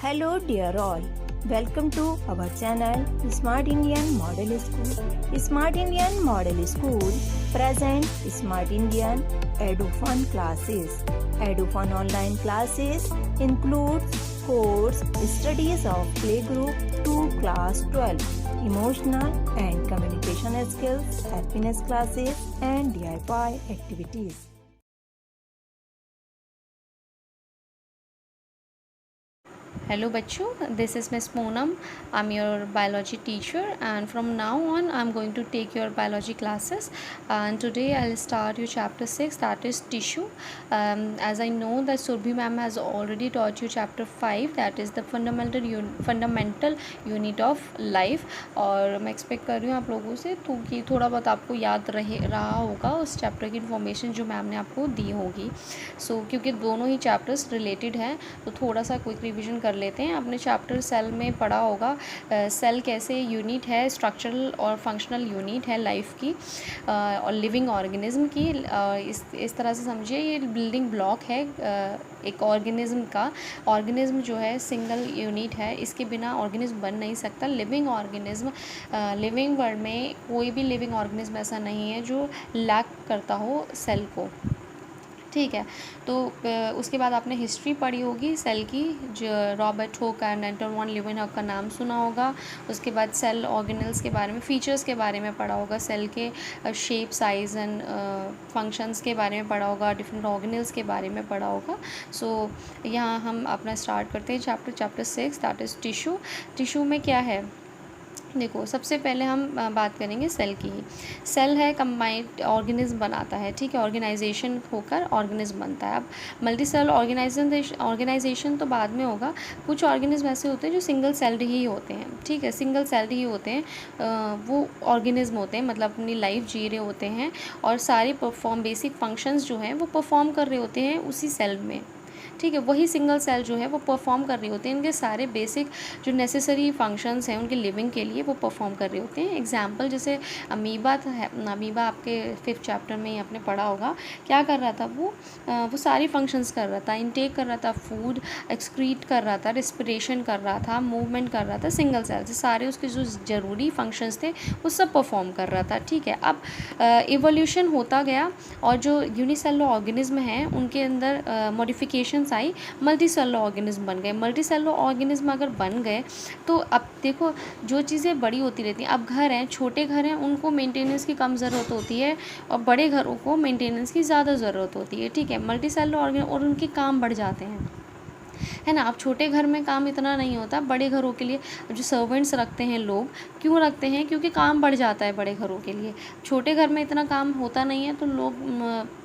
Hello dear all, welcome to our channel Smart Indian Model School. Smart Indian Model School present Smart Indian EduFun classes. EduFun online classes includes course studies of playgroup to class 12, emotional and communication skills, happiness classes and DIY activities. Hello बच्चों, this is Miss Poonam. I'm your biology teacher and from now on I'm going to take your biology classes, and today I'll start your chapter 6, that is tissue. As I know that Surbhi ma'am has already taught you chapter 5, that is the fundamental unit of life, और मैं expect कर रही हूँ आप लोगों से तो कि थोड़ा बहुत आपको याद रहा होगा उस चैप्टर की इन्फॉर्मेशन जो मैम ने आपको दी होगी. क्योंकि दोनों ही चैप्टर्स रिलेटेड हैं तो थोड़ा सा क्विक रिविजन कर लेते हैं. आपने चैप्टर सेल में पढ़ा होगा सेल कैसे यूनिट है, स्ट्रक्चरल और फंक्शनल यूनिट है लाइफ की और लिविंग ऑर्गेनिज्म की. इस तरह से समझिए ये बिल्डिंग ब्लॉक है एक ऑर्गेनिज्म का. ऑर्गेनिज्म जो है सिंगल यूनिट है, इसके बिना ऑर्गेनिज्म बन नहीं सकता. लिविंग ऑर्गेनिज्म, लिविंग वर्ल्ड में कोई भी लिविंग ऑर्गेनिज्म ऐसा नहीं है जो लैक करता हो सेल को. ठीक है, तो उसके बाद आपने हिस्ट्री पढ़ी होगी सेल की, जो Robert Hooke and Anton Leeuwenhoek का नाम सुना होगा. उसके बाद सेल ऑर्गेनल्स के बारे में, फीचर्स के बारे में पढ़ा होगा, सेल के शेप, साइज़ एंड फंक्शंस के बारे में पढ़ा होगा, डिफरेंट ऑर्गेनल्स के बारे में पढ़ा होगा. यहाँ हम अपना स्टार्ट करते हैं chapter 6, that is tissue. Tissue में क्या है देखो, सबसे पहले हम बात करेंगे सेल की. सेल है कंबाइंड ऑर्गेनिज्म बनाता है. ठीक है, ऑर्गेनाइजेशन होकर ऑर्गेनिज्म बनता है. अब मल्टी सेल ऑर्गेनाइजेशन तो बाद में होगा. कुछ ऑर्गेनिज्म ऐसे होते हैं जो सिंगल सेल्ड ही होते हैं. ठीक है, सिंगल सेल्ड ही होते हैं, वो ऑर्गेनिज्म होते हैं, मतलब अपनी लाइफ जी रहे होते हैं और सारे बेसिक फंक्शंस जो हैं वो परफॉर्म कर रहे होते हैं उसी सेल में. ठीक है, वही सिंगल सेल जो है वो परफॉर्म कर रहे होते हैं. इनके सारे बेसिक जो नेसेसरी फंक्शंस हैं उनके लिविंग के लिए वो परफॉर्म कर रहे होते हैं. एग्जांपल जैसे अमीबा है. अमीबा आपके 5th चैप्टर में ही आपने पढ़ा होगा. क्या कर रहा था वो सारी फंक्शंस कर रहा था. इनटेक कर रहा था फूड, एक्सक्रीट कर रहा था, रेस्पिरेशन कर रहा था, मूवमेंट कर रहा था. सिंगल सेल से सारे उसके जो ज़रूरी फंक्शंस थे वो सब परफॉर्म कर रहा था. ठीक है, अब इवोल्यूशन होता गया और जो यूनिसेलुलर ऑर्गेनिज्म हैं उनके अंदर मॉडिफिकेशन आई, मल्टी सेलुलर ऑर्गेनिज्म बन गए. मल्टी सेलुलर ऑर्गेनिज्म अगर बन गए तो अब देखो जो चीज़ें बड़ी होती रहती हैं. अब घर हैं, छोटे घर हैं, उनको मेंटेनेंस की कम ज़रूरत होती है और बड़े घरों को मेंटेनेंस की ज़्यादा ज़रूरत होती है. ठीक है, मल्टी सेलुलर ऑर्गेनिज्म और उनके काम बढ़ जाते हैं, है ना. अब छोटे घर में काम इतना नहीं होता. बड़े घरों के लिए जो सर्वेंट्स रखते हैं लोग, क्यों रखते हैं? क्योंकि काम बढ़ जाता है बड़े घरों के लिए. छोटे घर में इतना काम होता नहीं है तो लोग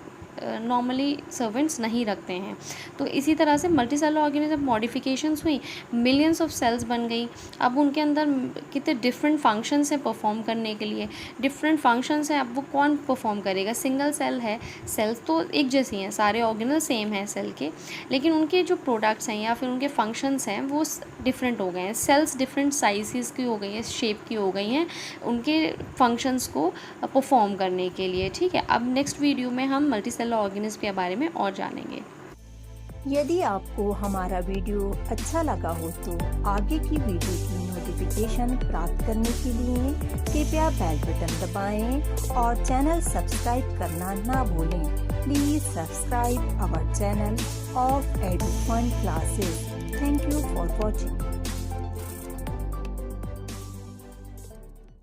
नॉर्मली सर्वेंट्स नहीं रखते हैं. तो इसी तरह से मल्टी सेलुलर ऑर्गेनिज्म मॉडिफिकेशंस हुई, मिलियंस ऑफ सेल्स बन गई. अब उनके अंदर कितने डिफरेंट फंक्शंस हैं परफॉर्म करने के लिए. डिफरेंट फंक्शंस हैं, अब वो कौन परफॉर्म करेगा? सिंगल सेल है, सेल्स तो एक जैसी हैं, सारे ऑर्गेनल सेम हैं सेल के, लेकिन उनके जो प्रोडक्ट्स हैं या फिर उनके फंक्शंस हैं वो डिफरेंट हो गए हैं. सेल्स डिफरेंट साइज़ की हो गई हैं, शेप की हो गई हैं उनके फंक्शंस को परफॉर्म करने के लिए. ठीक है, अब नेक्स्ट वीडियो में हम मल्टी सेलुलर ऑर्गेनिज्म के बारे में और जानेंगे. यदि आपको हमारा वीडियो अच्छा लगा हो तो आगे की वीडियो की नोटिफिकेशन प्राप्त करने के लिए कृपया बेल बटन दबाएं और चैनल सब्सक्राइब करना ना भूलें. Please subscribe our channel of EduFun classes. Thank you for watching.